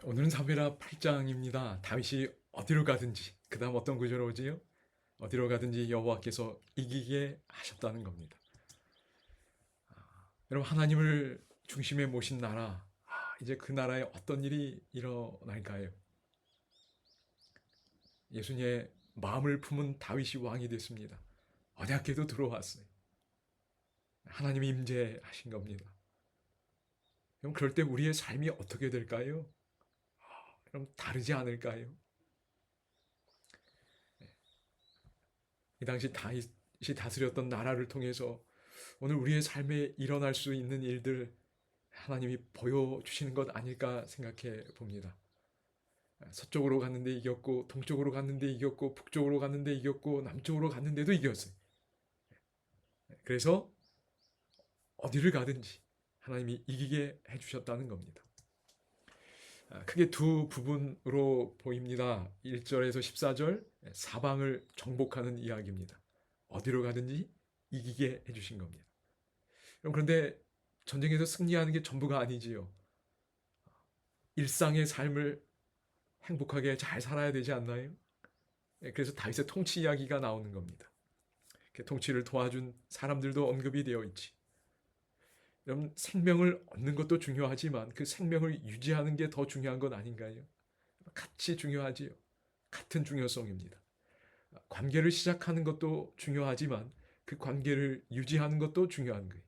오늘은 사무엘하 8장입니다. 다윗이 어디로 가든지, 그 다음 어떤 구절로 오지요? 어디로 가든지 여호와께서 이기게 하셨다는 겁니다. 여러분, 하나님을 중심에 모신 나라, 이제 그 나라에 어떤 일이 일어날까요? 예수님의 마음을 품은 다윗이 왕이 됐습니다. 언약궤도 들어왔어요. 하나님이 임재하신 겁니다. 그럼 그럴 때 우리의 삶이 어떻게 될까요? 그럼 다르지 않을까요? 이 당시 다윗이 다스렸던 나라를 통해서 오늘 우리의 삶에 일어날 수 있는 일들 하나님이 보여주시는 것 아닐까 생각해 봅니다. 서쪽으로 갔는데 이겼고, 동쪽으로 갔는데 이겼고, 북쪽으로 갔는데 이겼고, 남쪽으로 갔는데도 이겼어요. 그래서 어디를 가든지 하나님이 이기게 해주셨다는 겁니다. 크게 두 부분으로 보입니다. 1절에서 14절, 사방을 정복하는 이야기입니다. 어디로 가든지 이기게 해주신 겁니다. 그런데 전쟁에서 승리하는 게 전부가 아니지요. 일상의 삶을 행복하게 잘 살아야 되지 않나요? 그래서 다윗의 통치 이야기가 나오는 겁니다. 통치를 도와준 사람들도 언급이 되어 있지. 여러분, 생명을 얻는 것도 중요하지만 그 생명을 유지하는 게 더 중요한 건 아닌가요? 같이 중요하지요. 같은 중요성입니다. 관계를 시작하는 것도 중요하지만 그 관계를 유지하는 것도 중요한 거예요.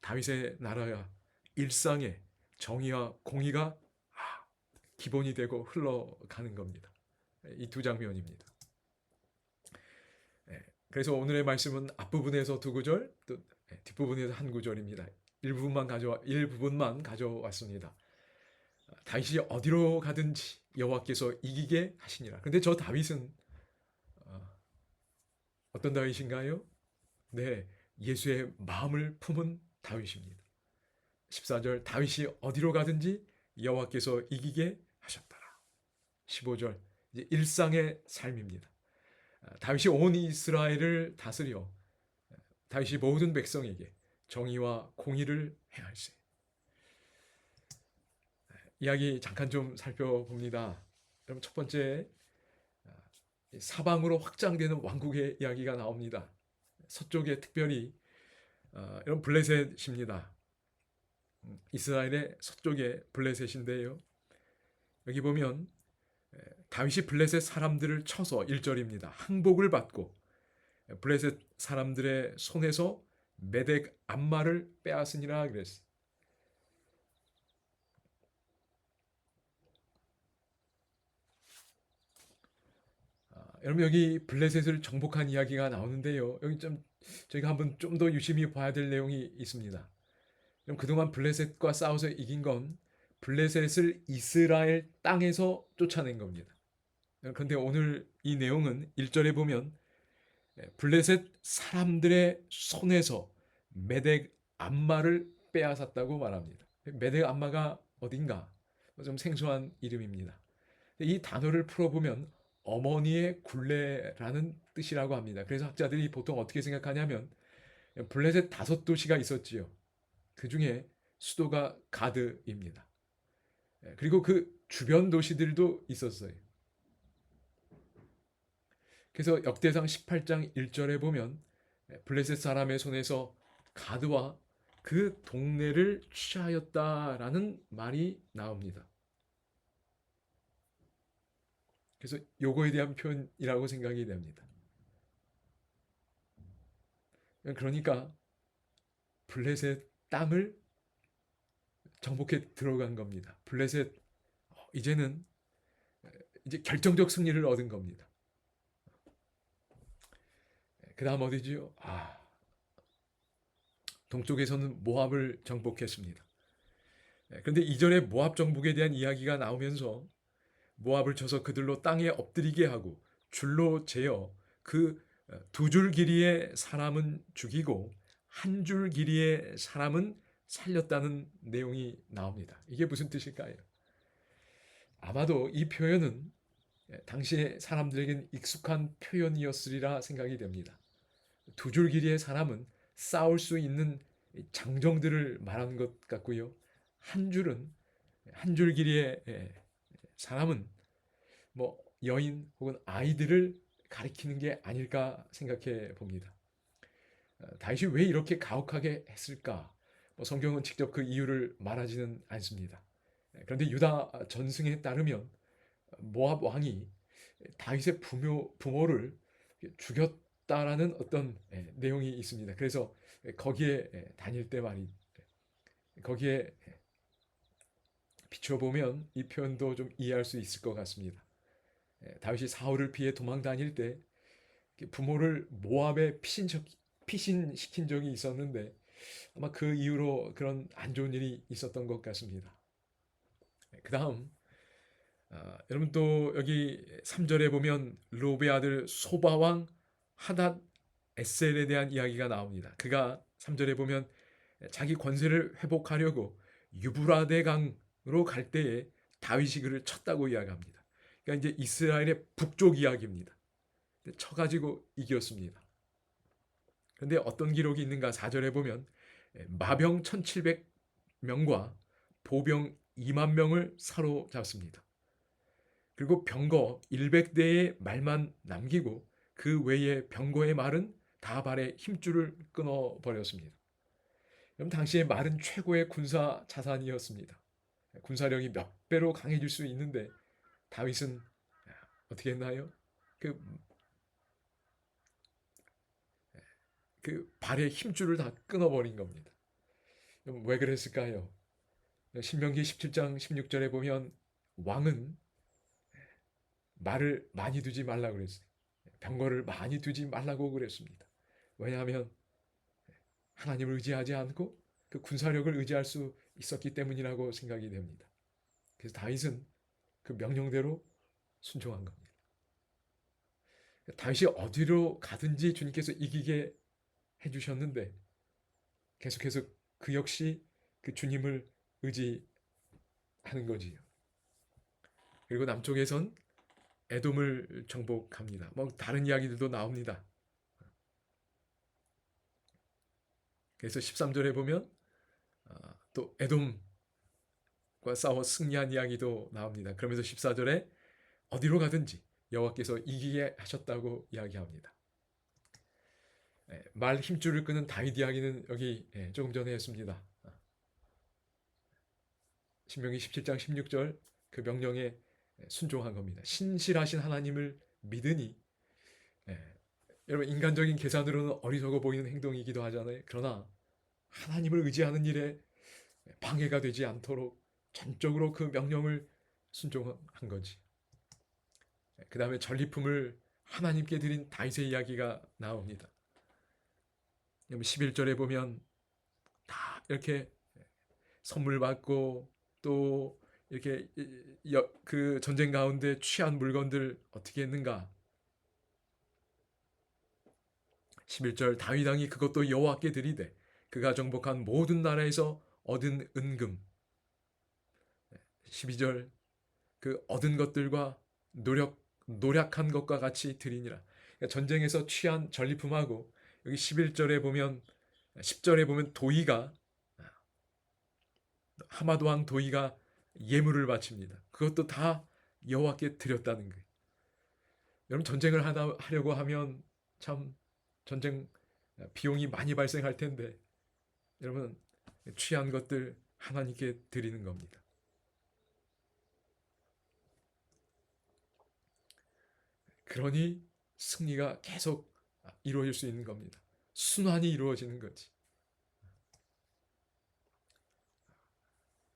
다윗의 나라야 일상에 정의와 공의가 기본이 되고 흘러가는 겁니다. 이 두 장면입니다. 그래서 오늘의 말씀은 앞부분에서 두 구절, 또 뒷부분에서 한 구절입니다. 일부분만 가져왔습니다. 다윗이 어디로 가든지 여호와께서 이기게 하시니라. 근데 저 다윗은 어떤 다윗인가요? 네, 예수의 마음을 품은 다윗입니다. 14절 다윗이 어디로 가든지 여호와께서 이기게 하셨더라. 15절 이제 일상의 삶입니다. 다윗이 온 이스라엘을 다스려 다윗이 모든 백성에게 정의와 공의를 행할세. 이야기 잠깐 좀 살펴봅니다. 그럼 첫 번째 사방으로 확장되는 왕국의 이야기가 나옵니다. 서쪽에 특별히 이런 블레셋입니다. 이스라엘의 서쪽에 블레셋인데요. 여기 보면 다윗이 블레셋 사람들을 쳐서 1절입니다. 항복을 받고 블레셋 사람들의 손에서 메덱 암마를 빼앗으니라 그랬어요. 여러분, 여기 블레셋을 정복한 이야기가 나오는데요. 여기 좀 저희가 한번 좀 더 유심히 봐야 될 내용이 있습니다. 그럼 그동안 블레셋과 싸워서 이긴 건 블레셋을 이스라엘 땅에서 쫓아낸 겁니다. 그런데 오늘 이 내용은 1절에 보면 블레셋 사람들의 손에서 메덱 암마를 빼앗았다고 말합니다. 메덱 암마가 어딘가 좀 생소한 이름입니다. 이 단어를 풀어보면 어머니의 굴레라는 뜻이라고 합니다. 그래서 학자들이 보통 어떻게 생각하냐면 블레셋 5도시가 있었지요. 그 중에 수도가 가드입니다. 그리고 그 주변 도시들도 있었어요. 그래서 역대상 18장 1절에 보면 블레셋 사람의 손에서 가드와 그 동네를 취하였다라는 말이 나옵니다. 그래서 요거에 대한 표현이라고 생각이 됩니다. 그러니까 블레셋 땅을 정복해 들어간 겁니다. 블레셋 이제는 이제 결정적 승리를 얻은 겁니다. 그 다음 어디지요? 동쪽에서는 모압을 정복했습니다. 그런데 이전에 모압 정복에 대한 이야기가 나오면서 모압을 쳐서 그들로 땅에 엎드리게 하고 줄로 재어 그 두 줄 길이의 사람은 죽이고 한 줄 길이의 사람은 살렸다는 내용이 나옵니다. 이게 무슨 뜻일까요? 아마도 이 표현은 당시의 사람들에게는 익숙한 표현이었으리라 생각이 됩니다. 두 줄 길이의 사람은 싸울 수 있는 장정들을 말하는 것 같고요. 한 줄은 한 줄 길이의 사람은 뭐 여인 혹은 아이들을 가리키는 게 아닐까 생각해 봅니다. 다윗이 왜 이렇게 가혹하게 했을까? 뭐 성경은 직접 그 이유를 말하지는 않습니다. 그런데 유다 전승에 따르면 모압 왕이 다윗의 부모를 죽였다라는 어떤 내용이 있습니다. 그래서 거기에 다닐 때 말이 거기에 비춰보면 이 표현도 좀 이해할 수 있을 것 같습니다. 다윗이 사울을 피해 도망 다닐 때 부모를 모압에 피신시킨 적이 있었는데 아마 그 이후로 그런 안 좋은 일이 있었던 것 같습니다. 그 다음 여러분 또 여기 3절에 보면 롭의 아들 소바왕 하닷 에셀에 대한 이야기가 나옵니다. 그가 3절에 보면 자기 권세를 회복하려고 유브라데 강으로 갈 때에 다윗이 그를 쳤다고 이야기합니다. 그러니까 이제 이스라엘의 북쪽 이야기입니다. 쳐가지고 이겼습니다. 그런데 어떤 기록이 있는가 4절에 보면 마병 1700명과 보병 2만 명을 사로잡습니다. 그리고 병거 100대의 말만 남기고 그 외의 병거의 말은 다 발에 힘줄을 끊어버렸습니다. 그럼 당시에 말은 최고의 군사 자산이었습니다. 군사력이 몇 배로 강해질 수 있는데 다윗은 어떻게 했나요? 그, 그 발의 힘줄을 다 끊어버린 겁니다. 왜 그랬을까요? 신명기 17장 16절에 보면 왕은 말을 많이 두지 말라고 그랬어요. 병거를 많이 두지 말라고 그랬습니다. 왜냐하면 하나님을 의지하지 않고 그 군사력을 의지할 수 있었기 때문이라고 생각이 됩니다. 그래서 다윗은 그 명령대로 순종한 겁니다. 다윗이 어디로 가든지 주님께서 이기게 해주셨는데 계속해서 그 역시 그 주님을 의지하는 거지요. 그리고 남쪽에선 에돔을 정복합니다. 뭐 다른 이야기들도 나옵니다. 그래서 13절에 보면 또 에돔과 싸워 승리한 이야기도 나옵니다. 그러면서 14절에 어디로 가든지 여호와께서 이기게 하셨다고 이야기합니다. 말 힘줄을 끄는 다윗 이야기는 여기 조금 전에 했습니다. 신명기 17장 16절 그 명령에 순종한 겁니다. 신실하신 하나님을 믿으니 여러분 인간적인 계산으로는 어리석어 보이는 행동이기도 하잖아요. 그러나 하나님을 의지하는 일에 방해가 되지 않도록 전적으로 그 명령을 순종한 거지. 그 다음에 전리품을 하나님께 드린 다윗의 이야기가 나옵니다. 11절에 보면 다 이렇게 선물 받고 또 이렇게 그 전쟁 가운데 취한 물건들 어떻게 했는가? 11절 다윗 왕이 그것도 여호와께 드리되 그가 정복한 모든 나라에서 얻은 은금. 12절 그 얻은 것들과 노력한 것과 같이 드리니라. 그러니까 전쟁에서 취한 전리품하고 여기 11절에 보면 10절에 보면 도의가 하마도 왕 도의가 예물을 바칩니다. 그것도 다 여호와께 드렸다는 거예요. 여러분 전쟁을 하려고 하면 참 전쟁 비용이 많이 발생할 텐데 여러분 취한 것들 하나님께 드리는 겁니다. 그러니 승리가 계속 이루어질 수 있는 겁니다. 순환이 이루어지는 거지.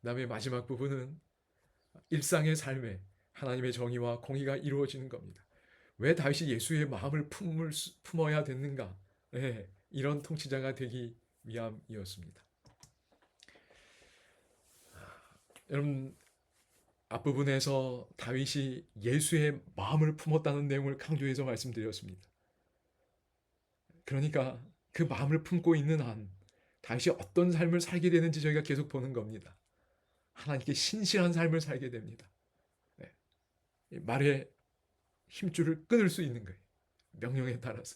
그다음에 마지막 부분은 일상의 삶에 하나님의 정의와 공의가 이루어지는 겁니다. 왜 다윗이 예수의 마음을 품어야 됐는가? 네, 이런 통치자가 되기 위함이었습니다. 여러분 앞부분에서 다윗이 예수의 마음을 품었다는 내용을 강조해서 말씀드렸습니다. 그러니까 그 마음을 품고 있는 한 다윗이 어떤 삶을 살게 되는지 저희가 계속 보는 겁니다. 하나님께 신실한 삶을 살게 됩니다. 네. 말에 힘줄을 끊을 수 있는 거예요. 명령에 따라서.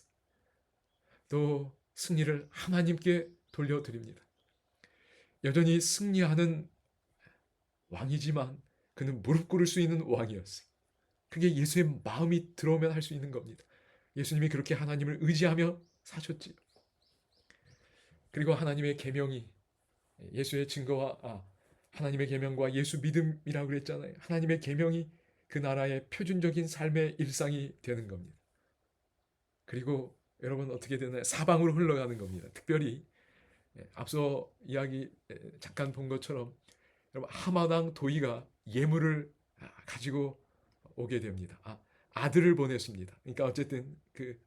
또 승리를 하나님께 돌려드립니다. 여전히 승리하는 왕이지만 그는 무릎 꿇을 수 있는 왕이었어요. 그게 예수의 마음이 들어오면 할 수 있는 겁니다. 예수님이 그렇게 하나님을 의지하며 사셨지요. 그리고 하나님의 계명이 예수의 증거와 하나님의 계명과 예수 믿음이라고 그랬잖아요. 하나님의 계명이 그 나라의 표준적인 삶의 일상이 되는 겁니다. 그리고 여러분 어떻게 되나요? 사방으로 흘러가는 겁니다. 특별히 앞서 이야기 잠깐 본 것처럼 여러분 하마당 도의가 예물을 가지고 오게 됩니다. 아들을 보냈습니다. 그러니까 어쨌든 그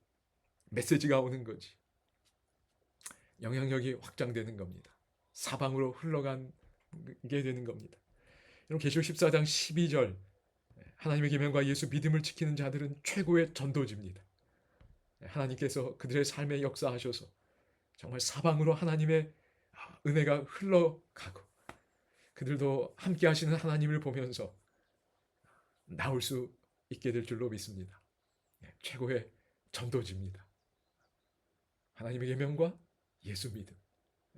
메시지가 오는 거지. 영향력이 확장되는 겁니다. 사방으로 흘러가게 되는 겁니다. 여러분 계시록 14장 12절 하나님의 계명과 예수 믿음을 지키는 자들은 최고의 전도지입니다. 하나님께서 그들의 삶에 역사하셔서 정말 사방으로 하나님의 은혜가 흘러가고 그들도 함께 하시는 하나님을 보면서 나올 수 있게 될 줄로 믿습니다. 최고의 전도지입니다. 하나님의 계명과 예수 믿음,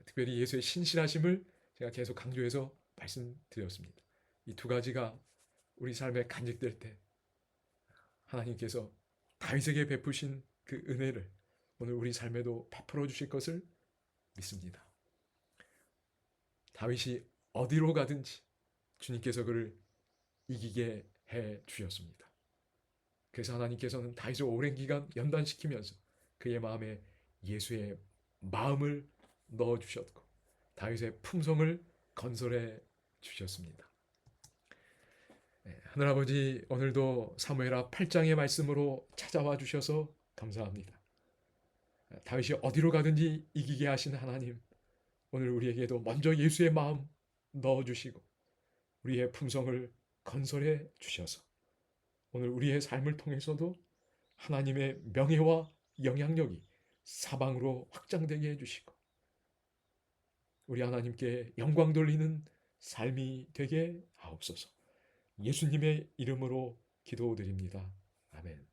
특별히 예수의 신실하심을 제가 계속 강조해서 말씀드렸습니다. 이 두 가지가 우리 삶에 간직될 때 하나님께서 다윗에게 베푸신 그 은혜를 오늘 우리 삶에도 베풀어 주실 것을 믿습니다. 다윗이 어디로 가든지 주님께서 그를 이기게 해 주셨습니다. 그래서 하나님께서는 다윗을 오랜 기간 연단시키면서 그의 마음에 예수의 마음을 넣어 주셨고 다윗의 품성을 건설해 주셨습니다. 하늘아버지, 오늘도 사무엘하 8장의 말씀으로 찾아와 주셔서 감사합니다. 다윗이 어디로 가든지 이기게 하신 하나님, 오늘 우리에게도 먼저 예수의 마음 넣어 주시고 우리의 품성을 건설해 주셔서 오늘 우리의 삶을 통해서도 하나님의 명예와 영향력이 사방으로 확장되게 해주시고 우리 하나님께 영광 돌리는 삶이 되게 하옵소서. 예수님의 이름으로 기도드립니다. 아멘.